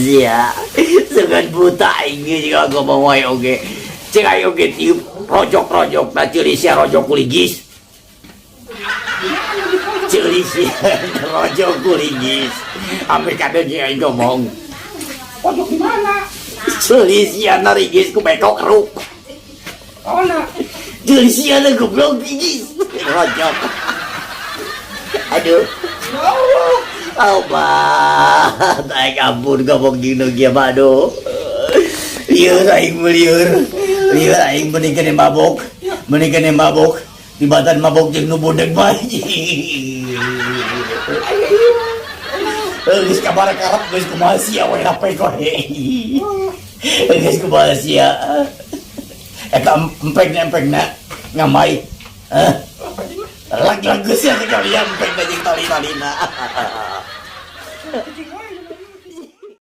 sia. Dengan buta ini juga ngomong wae oge. Cek ayo ge tiup rojok-rojok na ceuli sia rojok kuligis. Ceuli sia rojok kuligis. Ampe kade ge aing ngomong. Pojok di mana? Ceuli sia na rigis ku bekok keruk. Oh nah. Ceuli sia na goblok rigis. Rojok. Aduh. Ya Allah. Allah, tak ampun ngomong gini gimana do. Liur aing meliur. Liur aing menikah mabok. Menikah mabok. Di batan mabok jeung nu budeg mah. Geus kabar karep geus kumaha sia we hape koe. Geus kumaha sia. Eta empeng-empengna ngamai. Lag-lag geus ya sekalian empeng jeung tali-talina.